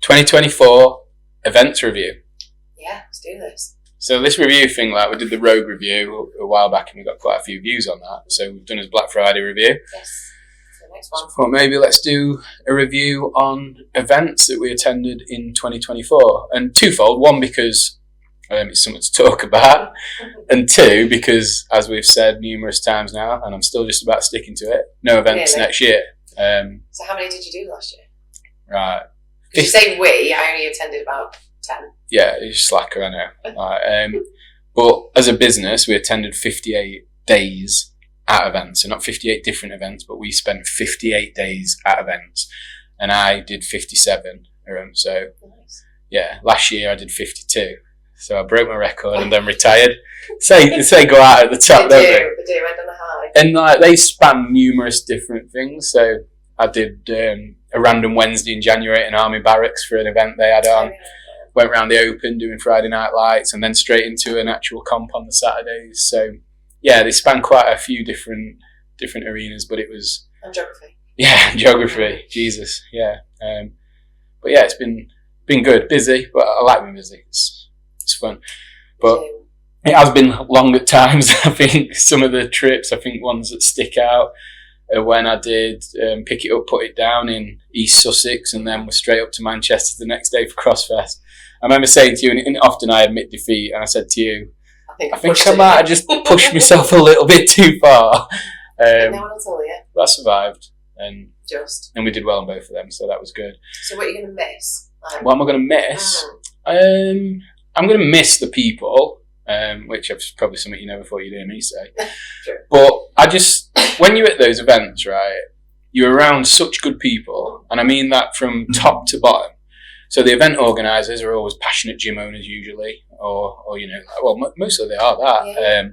2024 events review. Yeah, let's do this. So this review thing, like we did the Rogue review a while back and we got quite a few views on that. So we've done his Black Friday review. Yes. The next one. So I thought maybe let's do a review on events that we attended in 2024. And twofold. One, because it's something to talk about. And two, because as we've said numerous times now, and I'm still just about sticking to it, no events next year. So how many did you do last year? Right. Did you say we? I only attended about 10. Yeah, it's slacker, I know. But as a business, we attended 58 days at events. So not 58 different events, but we spent 58 days at events. And I did 57 of them. So, yeah, last year I did 52. So I broke my record and then retired. Say go out at the top, don't they? They do, end on a high. And like they span numerous different things. So I did a random Wednesday in January at an army barracks for an event they had on. Went around the open doing Friday night lights and then straight into an actual comp on the Saturdays. So yeah, they span quite a few different arenas, but it was... And geography. Yeah, geography. Jesus, yeah. But yeah, it's been good. Busy, but I like being busy. It's fun. But it has been long at times. I think some of the trips, ones that stick out are when I did pick it up, put it down in East Sussex and then was straight up to Manchester the next day for CrossFest. I remember saying to you, and often I admit defeat, and I said to you, I think I might have just pushed myself a little bit too far. No one will tell you. But I survived, and we did well on both of them, so that was good. So what are you going to miss? What am I going to miss? I'm going to miss the people, which is probably something you never thought you'd hear me say. True. But when you're at those events, right, you're around such good people, and I mean that from top to bottom. So the event organisers are always passionate gym owners usually, or mostly they are that. Yeah.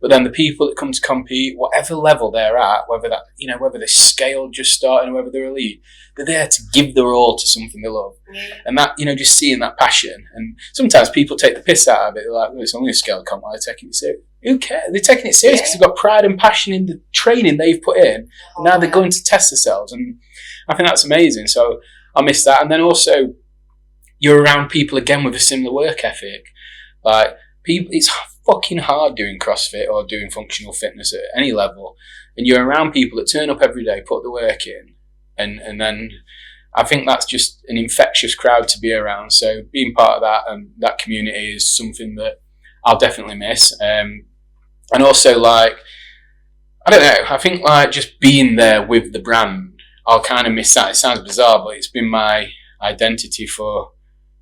But then the people that come to compete, whatever level they're at, whether they're scaled just starting, or whether they're elite, they're there to give their all to something they love. Yeah. And that, just seeing that passion. And sometimes people take the piss out of it. They're like, well, it's only a scaled comp, why are they taking it serious? Who cares? They're taking it serious because they've got pride and passion in the training they've put in. And now they're going to test themselves. And I think that's amazing. So I miss that. And then also, you're around people again with a similar work ethic. Like people, it's fucking hard doing CrossFit or doing functional fitness at any level, and you're around people that turn up every day, put the work in, and then I think that's just an infectious crowd to be around. So being part of that and that community is something that I'll definitely miss. And also, I don't know, I think just being there with the brand, I'll kind of miss that. It sounds bizarre, but it's been my identity for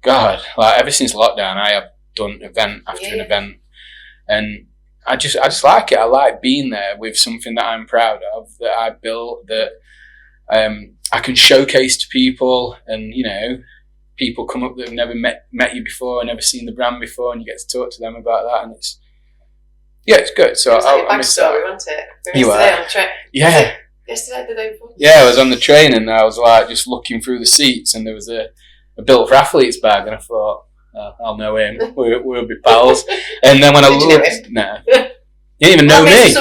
God, ever since lockdown, I have done event after an event, and I just like it. I like being there with something that I'm proud of, that I built, that I can showcase to people, and people come up that have never met you before, never seen the brand before, and you get to talk to them about that, and it's good. So I miss that. Wasn't it? You were on the train. Yeah. Yesterday, the day before. Yeah, I was on the train, and I was just looking through the seats, and there was a Built for Athletes bag, and I thought, I'll know him. We'll be pals. And then when I looked, you didn't even know me.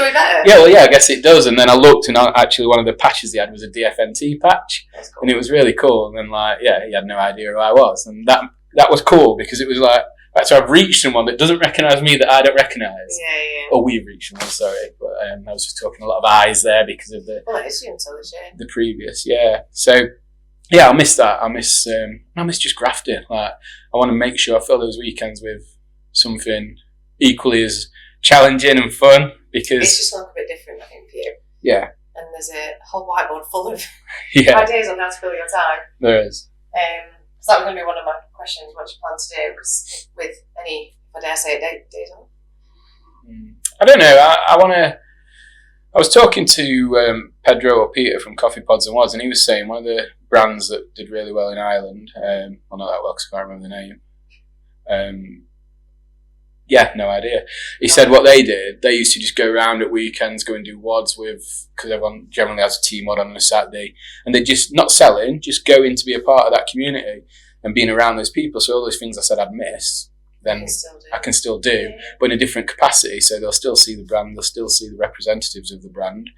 Yeah, I guess it does. And then I looked, and actually one of the patches he had was a DFNT patch, cool. And it was really cool. And then he had no idea who I was, and that was cool because it was so I've reached someone that doesn't recognise me that I don't recognise. Yeah. Or we've reached someone, sorry, but I was just talking a lot of eyes there because of the previous, yeah. So. Yeah, I miss that. I miss just grafting. I want to make sure I fill those weekends with something equally as challenging and fun, because it's just a bit different, I think, for you. Yeah. And there's a whole whiteboard full of ideas on how to fill your time. There is. So that was going to be one of my questions. What do you plan to do? Because with any, if I dare say it, days on. I don't know. I want to. I was talking to Pedro or Peter from Coffee Pods and Wads, and he was saying one of the brands that did really well in Ireland, well, not that well because I can't remember the name. No idea. He said what they did, they used to just go around at weekends, go and do WODs because everyone generally has a team WOD on a Saturday, and they just, not selling, just go in to be a part of that community and being around those people. So all those things I said I'd miss, then I can still do, but in a different capacity. So they'll still see the brand, they'll still see the representatives of the brand,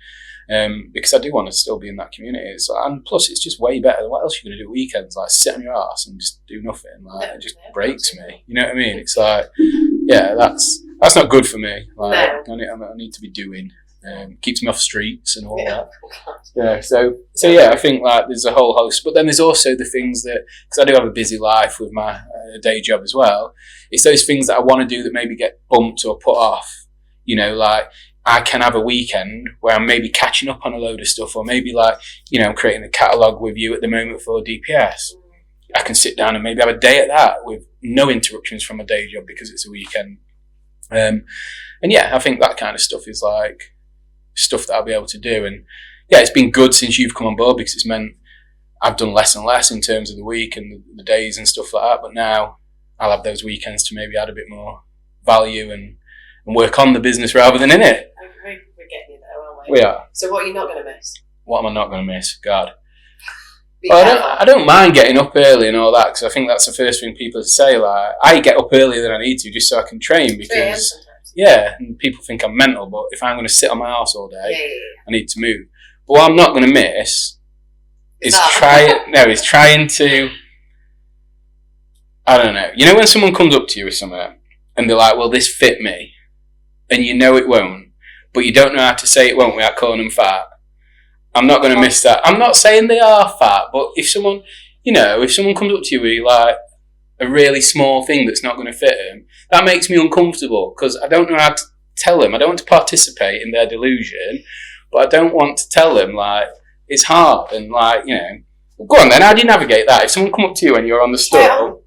because I do want to still be in that community. So, and plus, it's just way better than what else you're going to do weekends, like sit on your ass and just do nothing. Like it just breaks me. You know what I mean? It's like, yeah, that's not good for me. Like I need to be doing. Keeps me off streets and all that. Yeah, so yeah, I think like there's a whole host, but then there's also the things that, because I do have a busy life with my day job as well, it's those things that I want to do that maybe get bumped or put off. You know, like I can have a weekend where I'm maybe catching up on a load of stuff, or maybe like, you know, I'm creating a catalogue with you at the moment for DPS. I can sit down and maybe have a day at that with no interruptions from a day job because it's a weekend. And yeah, I think that kind of stuff is like stuff that I'll be able to do. And yeah, it's been good since you've come on board because it's meant I've done less and less in terms of the week and the days and stuff like that. But now I'll have those weekends to maybe add a bit more value and work on the business rather than in it. We're getting you there, aren't we? We are. So what are you not going to miss? What am I not going to miss? God. Well, I don't mind getting up early and all that, because I think that's the first thing people say. Like, I get up earlier than I need to just so I can train, because and people think I'm mental, but if I'm going to sit on my arse all day, I need to move. But what I'm not going to miss is trying to, I don't know, you know when someone comes up to you with something and they're like, well, this fit me, and you know it won't, but you don't know how to say it won't without calling them fat. I'm not going to miss that. I'm not saying they are fat, but if someone comes up to you with like a really small thing that's not going to fit them, that makes me uncomfortable because I don't know how to tell them. I don't want to participate in their delusion, but I don't want to tell them like it's hard and like, you know. Well, go on then. How do you navigate that? If someone come up to you and you're on the store,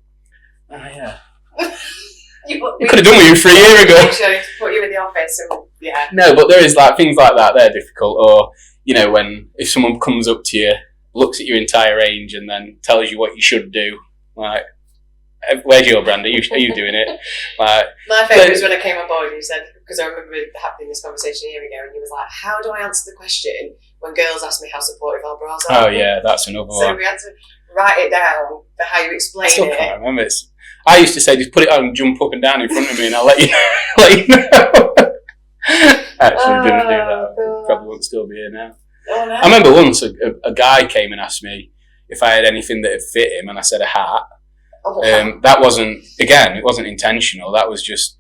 you could have done with you 3 years ago. Actually, put you in the office and No, but there is like things like that. They're difficult. Or you know, if someone comes up to you, looks at your entire range, and then tells you what you should do, like. Where's your brand? Are you doing it? Like, my favourite was when I came on board and you said, because I remember having this conversation a year ago, and you was like, how do I answer the question when girls ask me how supportive our bras are? Oh yeah, that's another one. So we had to write it down for how you explain it. I still can't remember. I used to say, just put it on and jump up and down in front of me and I'll let you know. Actually didn't do that. God. Probably wouldn't still be here now. Oh, no. I remember once a guy came and asked me if I had anything that would fit him, and I said a hat. That wasn't, again, it wasn't intentional. That was just,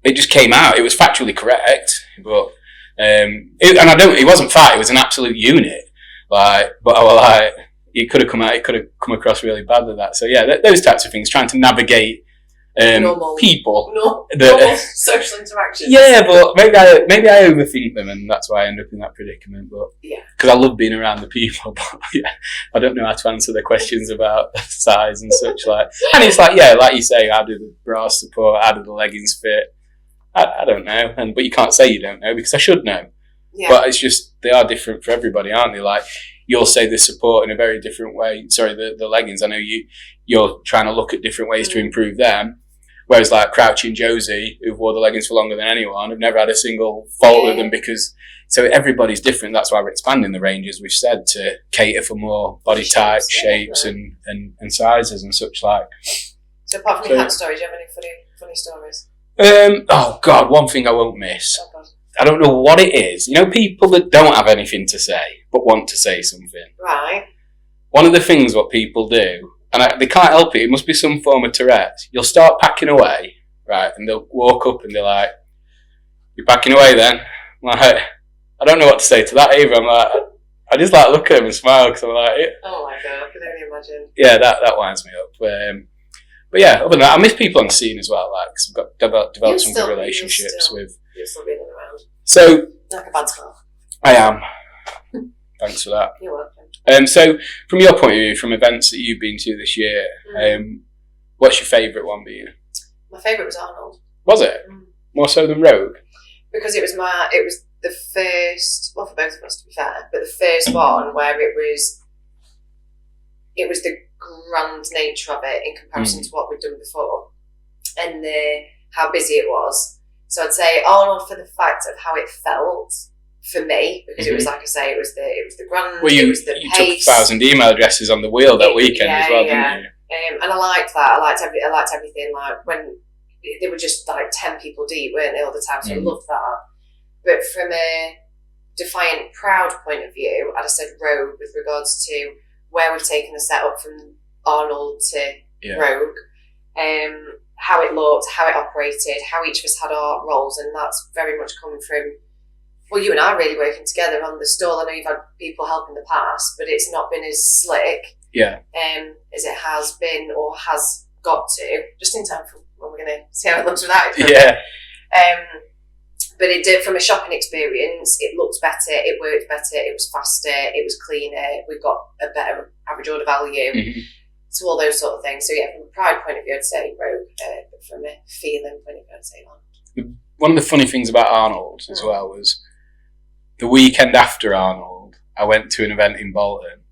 it just came out. It was factually correct, but it wasn't fat. It was an absolute unit. Like, but I was like, it could have come across really bad with that. So yeah, those types of things, trying to navigate normal social interactions. Yeah, but maybe I overthink them, and that's why I end up in that predicament. But because I love being around the people, but I don't know how to answer their questions about size and such. Like, and it's like, like you say, how do the bras support? How do the leggings fit? I don't know, but you can't say you don't know because I should know. Yeah. But it's just they are different for everybody, aren't they? Like you'll say the support in a very different way. Sorry, the leggings. I know you're trying to look at different ways to improve them. Whereas like Crouchy and Josie, who've wore the leggings for longer than anyone, have never had a single fault with them because, so everybody's different. That's why we're expanding the range, as we've said, to cater for more body types, shapes and sizes and such like. So apart from your hat stories, do you have any funny stories? Oh God, one thing I won't miss. Oh, I don't know what it is. You know, people that don't have anything to say, but want to say something. Right. One of the things what people do, and they can't help it must be some form of Tourette's. You'll start packing away, right, and they'll walk up and they're like, you're packing away then? I'm like, I don't know what to say to that either. I'm like, I just like look at them and smile because I'm like, oh my God, I can only imagine. Yeah, that winds me up. But yeah, other than that, I miss people on the scene as well, like, because I've got developed some good relationships with. You're still being around. So, like a bad time. I am. Thanks for that. You're welcome. So, from your point of view, from events that you've been to this year, what's your favourite one been? My favourite was Arnold. Was it? More so than Rogue? Because it was the first, well, for both of us to be fair, but the first one where it was the grand nature of it in comparison to what we'd done before, and how busy it was. So I'd say Arnold for the fact of how it felt for me, because it was, like I say, it was the grand. Well, you took 1,000 email addresses on the wheel that weekend as well, didn't you? And I liked that. I liked everything. Like when they were just like 10 people deep, weren't they, all the time? So I loved that. But from a Defiant Proud point of view, I'd have said Rogue with regards to where we've taken the setup from Arnold to Rogue, how it looked, how it operated, how each of us had our roles, and that's very much come from, well, you and I really working together on the stall. I know you've had people help in the past, but it's not been as slick as it has been or has got to, just in time for when we're going to see how it looks without it. But it did, from a shopping experience, it looked better, it worked better, it was faster, it was cleaner, we got a better average order value. So all those sort of things. So yeah, from a pride point of view, I'd say Rogue, but from a feeling point of view, I'd say Arnold. One of the funny things about Arnold as well was the weekend after Arnold, I went to an event in Bolton,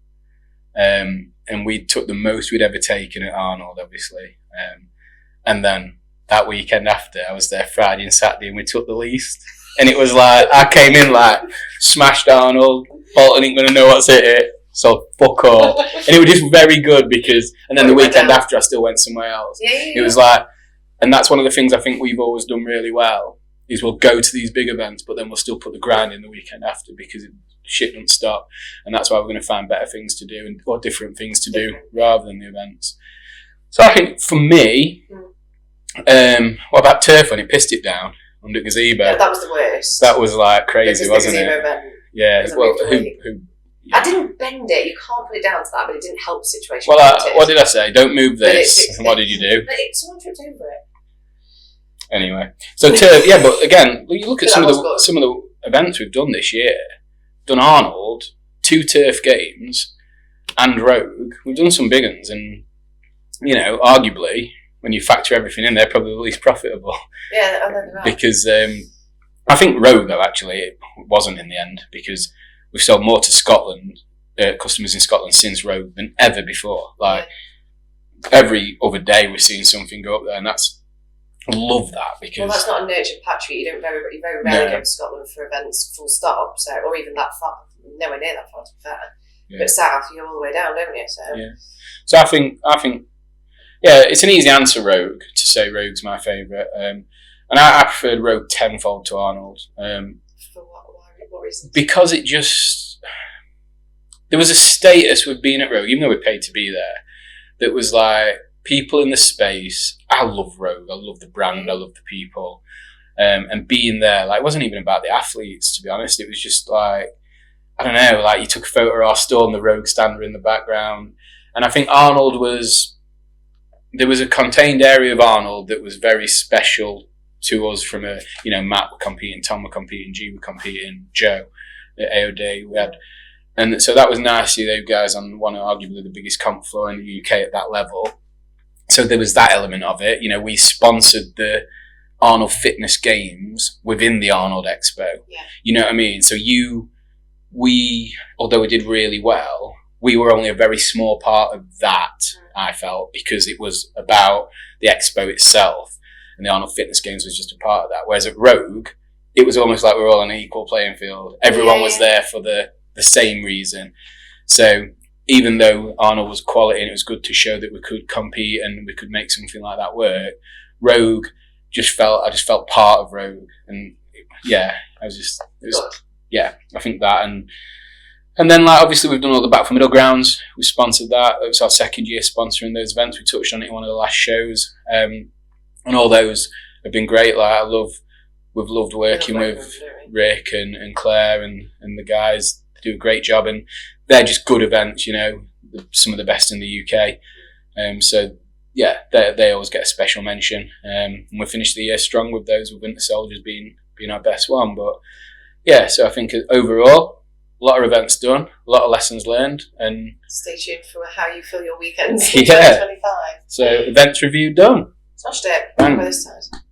and we took the most we'd ever taken at Arnold, obviously. And then that weekend after, I was there Friday and Saturday, and we took the least. And it was like, I came in like, smashed Arnold, Bolton ain't going to know what's hit it, so fuck all. And it was just very good because, and then the weekend after, I still went somewhere else. It was like, and that's one of the things I think we've always done really well, is we'll go to these big events, but then we'll still put the grind in the weekend after because shit doesn't stop. And that's why we're going to find better things to do or different things to do rather than the events. So I think for me, what about turf when it pissed it down under gazebo? Yeah, that was the worst. That was like crazy, wasn't it? Event. Yeah. Well, who? I didn't bend it. You can't put it down to that, but it didn't help the situation. Well, what did I say? Don't move this. And what did you do? But someone tripped over it. Anyway, so turf. Yeah, but again, you look at some of the events we've done this year. Done Arnold, 2 turf games, and Rogue. We've done some big ones, and you know, arguably, when you factor everything in, they're probably the least profitable. Yeah, I know that. Because I think Rogue, though, actually, it wasn't in the end, because we've sold more to Scotland, customers in Scotland since Rogue than ever before. Like, every other day we're seeing something go up there, and I love that, because... Well, that's not a nurtured patch. You very rarely go to Scotland for events full stop, so, or even that far, nowhere near that far, to be fair. Yeah. But south, you go all the way down, don't you? So I think yeah, it's an easy answer, Rogue, to say Rogue's my favourite. And I preferred Rogue tenfold to Arnold. For what reason? Because it just... There was a status with being at Rogue, even though we paid to be there, that was like, people in the space, I love Rogue, I love the brand, I love the people. And being there, like, it wasn't even about the athletes, to be honest. It was just like, I don't know, like, you took a photo of our store and the Rogue stand were in the background. And I think Arnold was... There was a contained area of Arnold that was very special to us from a, you know, Matt were competing, Tom were competing, G were competing, Joe at AOD. We had, and so that was nice to see those guys on one of arguably the biggest comp floor in the UK at that level. So there was that element of it. You know, we sponsored the Arnold Fitness Games within the Arnold Expo. Yeah. You know what I mean? So we, although we did really well, we were only a very small part of that, I felt, because it was about the expo itself, and the Arnold Fitness Games was just a part of that. Whereas at Rogue, it was almost like we were all on an equal playing field. Everyone was there for the same reason. So even though Arnold was quality and it was good to show that we could compete and we could make something like that work, Rogue I just felt part of Rogue. And I think that, and then, like, obviously we've done all the Back for Middle Grounds. We sponsored that. It was our second year sponsoring those events. We touched on it in one of the last shows. And all those have been great. Like, we've loved working with Rick and Claire and the guys. They do a great job, and they're just good events, you know, some of the best in the UK. So yeah, they always get a special mention. And we finished the year strong with those, with Winter Soldiers being our best one. But yeah, so I think overall, a lot of events done, a lot of lessons learned, and stay tuned for how you fill your weekends in 2025. So events review done. Smashed it. By this time.